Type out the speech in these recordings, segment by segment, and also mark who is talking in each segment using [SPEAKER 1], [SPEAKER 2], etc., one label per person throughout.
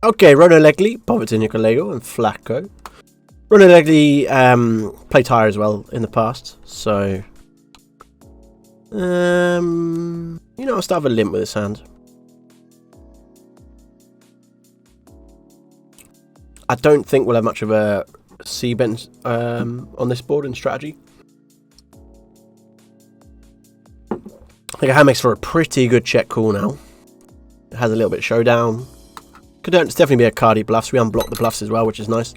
[SPEAKER 1] Okay, Rono Legley, Poverty Nicolego, and Flacco. Rono Legley played higher as well in the past, so you know, I'll start with a limp with this hand. I don't think we'll have much of a C-bet on this board in strategy. I think a hand makes for a pretty good check call now. It has a little bit of showdown. Could definitely be a card he bluffs. We unblock the bluffs as well, which is nice.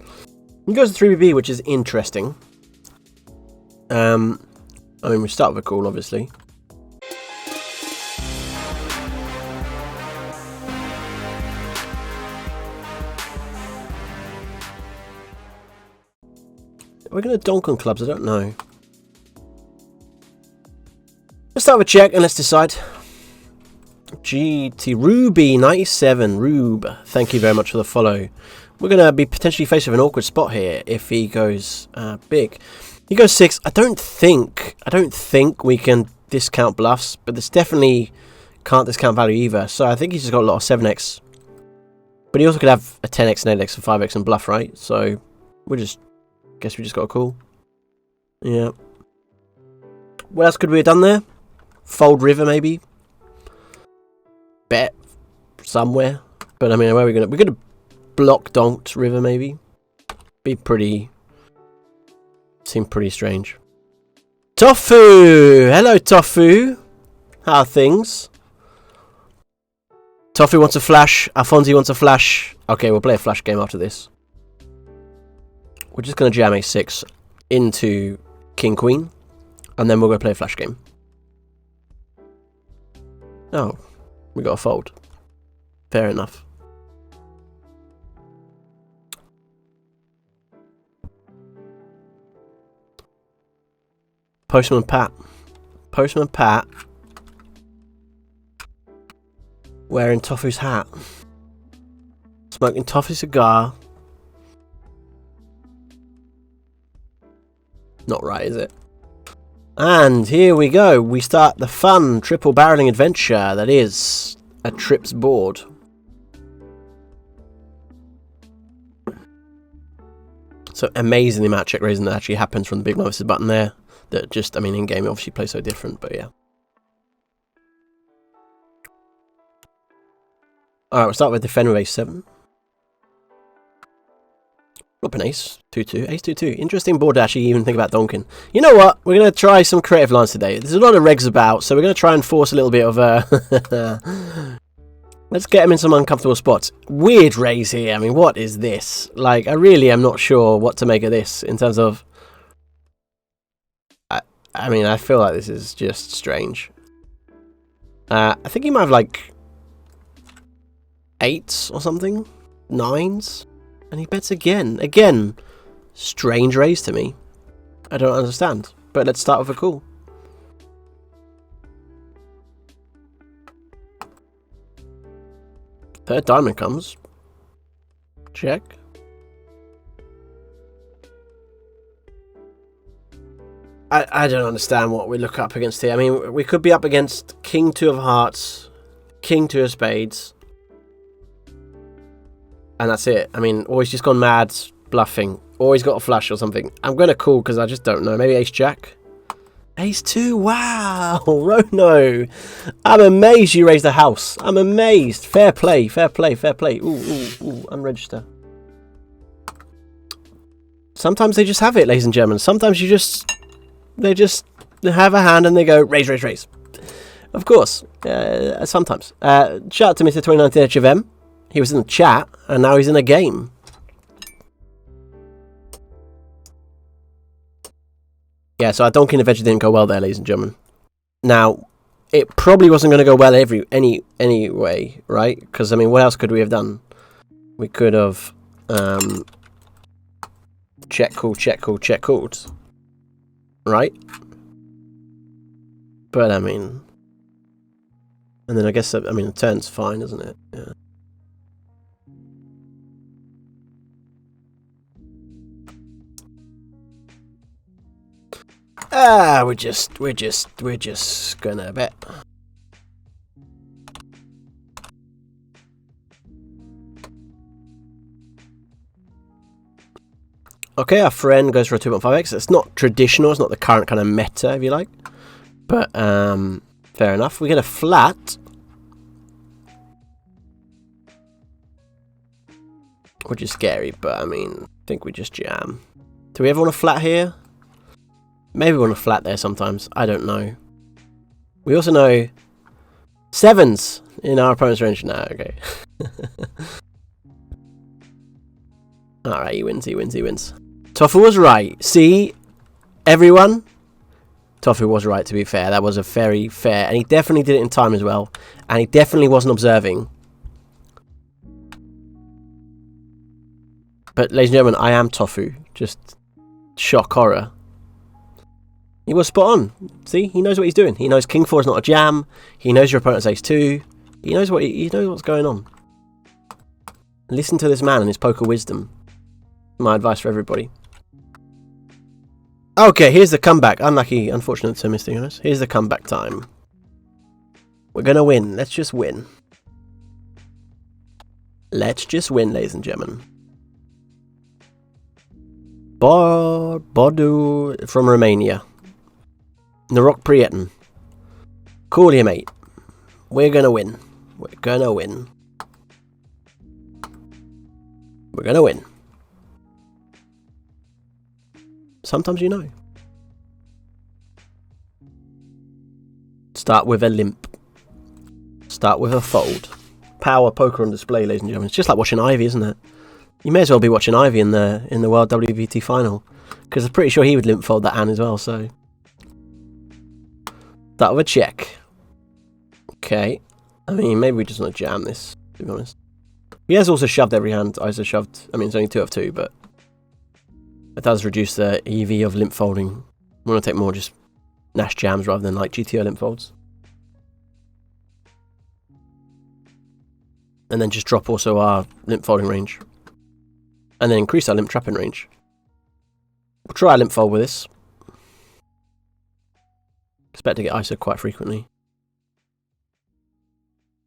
[SPEAKER 1] He goes to 3BB, which is interesting. I mean, we start with a call, obviously. We're going to donk on clubs, I don't know. Let's start with check and let's decide. GT Ruby97, Rube, thank you very much for the follow. We're going to be potentially faced with an awkward spot here if he goes big. He goes 6. I don't think we can discount bluffs, but this definitely can't discount value either. So I think he's just got a lot of 7x. But he also could have a 10x and 8x and 5x and bluff, right? So we just guess we just got a call. Yeah. What else could we have done there? Fold river maybe. Bet somewhere. But I mean, where are we gonna? We're gonna block donked river maybe. Be pretty. Seem pretty strange. Tofu! Hello, Tofu. How are things? Tofu wants a flash. Alfonsi wants a flash. Okay, we'll play a flash game after this. We're just gonna jam a6 into King Queen, and then we'll go play a flash game. Oh, we got a fold. Fair enough. Postman Pat. Postman Pat. Wearing Tofu's hat. Smoking Tofu cigar. Not right, is it? And here we go. We start the fun triple barreling adventure that is a Trips board. So amazing the amount of check raising that actually happens from the big blind versus button there. That just, I mean, in game it obviously plays so different, but yeah. Alright, we'll start with defend with a7. Flop an ace, 2-2, ace 2-2. Interesting board to actually even think about donking. You know what? We're going to try some creative lines today. There's a lot of regs about, so we're going to try and force a little bit of a... Let's get him in some uncomfortable spots. Weird raise here. I mean, what is this? Like, I really am not sure what to make of this in terms of... I mean, I feel like this is just strange. I think he might have, like, 8s or something? 9s? And he bets again. Again, strange raise to me. I don't understand. But let's start with a call. Third diamond comes. Check. I don't understand what we look up against here. I mean, we could be up against King 2 of Hearts, King 2 of Spades. And that's it. I mean, or he's just gone mad bluffing. Or he's got a flush or something. I'm going to call because I just don't know. Maybe Ace-Jack? Ace-2? Wow! Rono! I'm amazed you raised a house. I'm amazed. Fair play, fair play, fair play. Ooh, ooh, ooh. Unregister. Sometimes they just have it, ladies and gentlemen. Sometimes you just... They have a hand and they go, raise, raise, raise. Of course. Sometimes. Shout out to Mr. 2019 HFM. He was in the chat, and now he's in a game. Yeah, so our donking adventure didn't go well there, ladies and gentlemen. Now, it probably wasn't going to go well anyway, right? Because, I mean, what else could we have done? We could have check call, check call, check called. Right? But, I mean... And then I guess, I mean, the turn's fine, isn't it? Yeah. We're just gonna bet. Okay, our friend goes for a 2.5x. It's not traditional. It's not the current kind of meta, if you like. But fair enough. We get a flat. Which is scary, but I mean, I think we just jam. Do we ever want a flat here? Maybe we want a flat there sometimes. I don't know. We also know 7s in our opponent's range. No, okay. Alright, he wins. Tofu was right. See, everyone? Tofu was right, to be fair. That was a very fair. And he definitely did it in time as well. And he definitely wasn't observing. But, ladies and gentlemen, I am Tofu. Just shock horror. He was spot on. See, he knows what he's doing. He knows King 4 is not a jam. He knows your opponent's Ace 2. He knows what's going on. Listen to this man and his poker wisdom. My advice for everybody. Okay, here's the comeback. Unlucky, unfortunate to miss things. Here's the comeback time. We're gonna win. Let's just win. Let's just win, ladies and gentlemen. Bodu from Romania. Narok Prietin. Cool here, mate. We're gonna win. We're gonna win. We're gonna win. Sometimes you know. Start with a limp. Start with a fold. Power poker on display, ladies and gentlemen. It's just like watching Ivy, isn't it? You may as well be watching Ivy in the World WVT final, because I'm pretty sure he would limp fold that hand as well. So that would check. Okay. I mean, maybe we just want to jam this, to be honest. He has also shoved every hand. I also shoved. I mean, it's only 2 of 2, but it does reduce the EV of limp folding. We want to take more just Nash jams rather than like GTO limp folds. And then just drop also our limp folding range. And then increase our limp trapping range. We'll try a limp fold with this. Expect to get ISO quite frequently.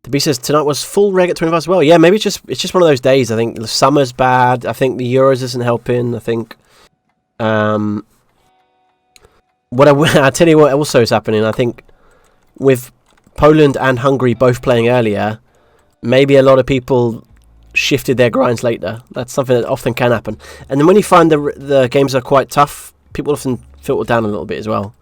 [SPEAKER 1] The B says tonight was full reg at 25 as well. Yeah, maybe it's just one of those days. I think the summer's bad. I think the Euros isn't helping. I think I tell you what also is happening. I think with Poland and Hungary both playing earlier, maybe a lot of people shifted their grinds later. That's something that often can happen. And then when you find the games are quite tough, people often filter down a little bit as well.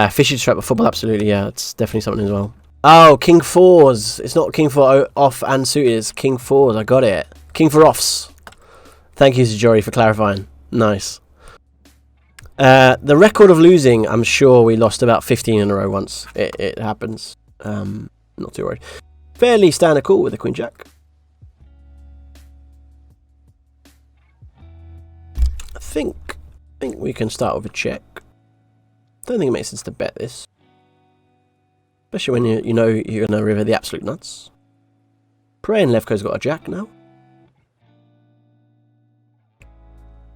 [SPEAKER 1] Fishy trap of football, absolutely, yeah, it's definitely something as well. Oh, King 4s. It's not King 4 off and suited, it's King 4s, I got it. King 4 offs. Thank you, Sajori, for clarifying. Nice. The record of losing, I'm sure we lost about 15 in a row once. It happens. Not too worried. Fairly standard call with the Queen Jack. I think we can start with a check. Don't think it makes sense to bet this. Especially when you know you're going to river the absolute nuts. Prey and Levko's got a jack now.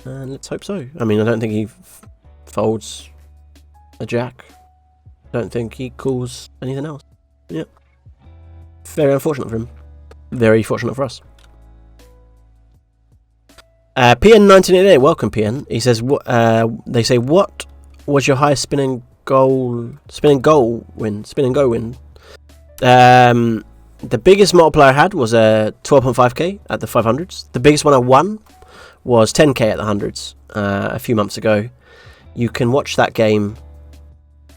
[SPEAKER 1] And let's hope so. I mean, I don't think he folds a jack. Don't think he calls anything else. Yep. Very unfortunate for him. Very fortunate for us. PN1988, welcome PN. He says, they say, what was your highest spin and go win? The biggest multiplier I had was a 12.5k at the 500s. The biggest one I won was 10k at the 100s a few months ago. You can watch that game,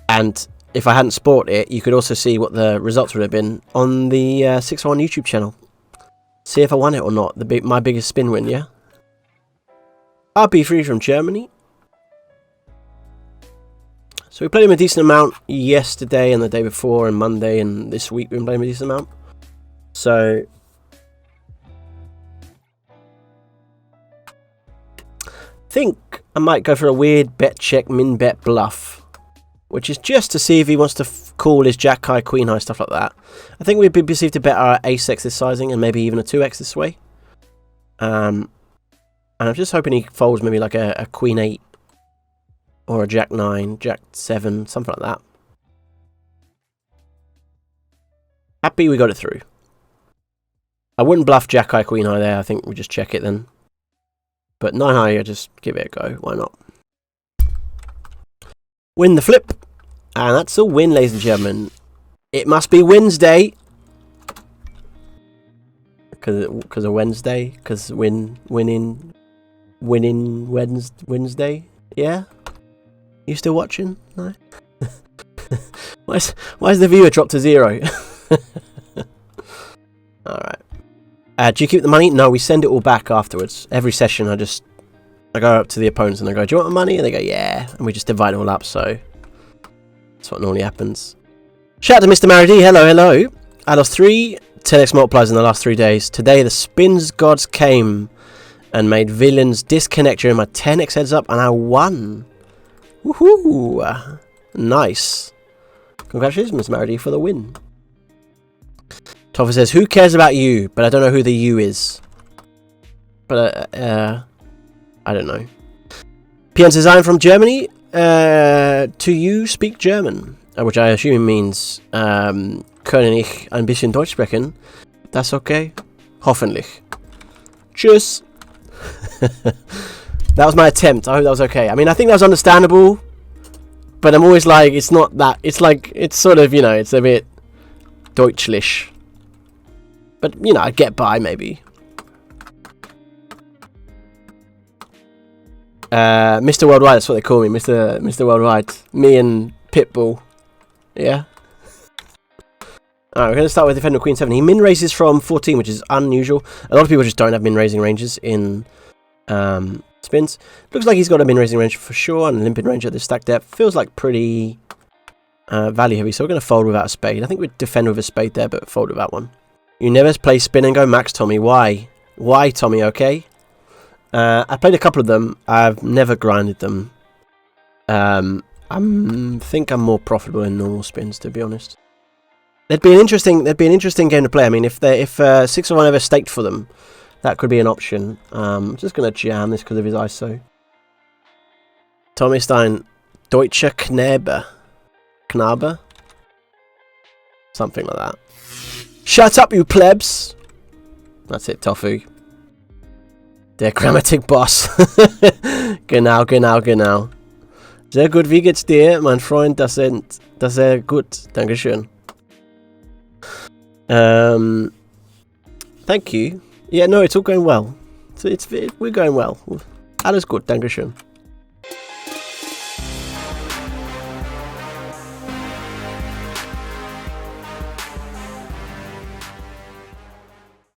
[SPEAKER 1] and if I hadn't sport it, you could also see what the results would have been on the 601 YouTube channel. See if I won it or not. My biggest spin win, yeah? RP3 from Germany. So we played him a decent amount yesterday and the day before and Monday, and this week we've been playing him a decent amount. So I think I might go for a weird bet check min bet bluff, which is just to see if he wants to call his jack high, queen high, stuff like that. I think we'd be perceived to bet our ace x this sizing and maybe even a 2x this way. And I'm just hoping he folds maybe like a queen 8 or a jack 9, jack 7, something like that. Happy we got it through. I wouldn't bluff jack high, queen high there. I think we just check it then. But 9 high, just give it a go. Why not? Win the flip. And that's a win, ladies and gentlemen. It must be Wednesday. Because of Wednesday. Because winning Wednesday. Yeah? You still watching? No? Why is the viewer dropped to 0? Alright. Do you keep the money? No, we send it all back afterwards. Every session I go up to the opponents and I go, do you want the money? And they go, yeah. And we just divide it all up, so that's what normally happens. Shout out to Mr. Maridi. Hello, hello. I lost 3 10x multipliers in the last 3 days. Today the spins gods came and made villains disconnect during my 10x heads up and I won. Woohoo! Nice. Congratulations, Mr. Maridi, for the win. Toffer says, who cares about you? But I don't know who the you is. But, I don't know. PN says, I'm from Germany. To you speak German. Which I assume means, können ich ein bisschen Deutsch sprechen? Das okay? Hoffentlich. Tschüss. That was my attempt. I hope that was okay. I mean, I think that was understandable. But I'm always like, it's not that. It's like, it's sort of, you know, it's a bit Deutschlich. But, you know, I'd get by, maybe. Mr. Worldwide, that's what they call me. Mr. Worldwide. Me and Pitbull. Yeah. Alright, we're going to start with Defender Queen 7. He min raises from 14, which is unusual. A lot of people just don't have min raising ranges in spins. Looks like he's got a min raising range for sure, and a limpid range at this stack depth. Feels like pretty value heavy, so we're going to fold without a spade. I think we'd defend with a spade there, but fold without one. You never play spin and go max, Tommy. Why? Why, Tommy, okay? I played a couple of them. I've never grinded them. I think I'm more profitable in normal spins, to be honest. There'd be an interesting game to play. I mean, if 6 of 1 ever staked for them, that could be an option. I'm just gonna jam this because of his ISO. Tommy Stein, Deutsche Knabe, something like that. Shut up, you plebs! That's it, Tofu. Der Grammatik-Boss. Genau. Sehr gut, wie geht's dir, mein Freund? Das sehr gut. Dankeschön. Thank you. Yeah, no, it's all going well. We're going well. Alles gut, Dankeschön.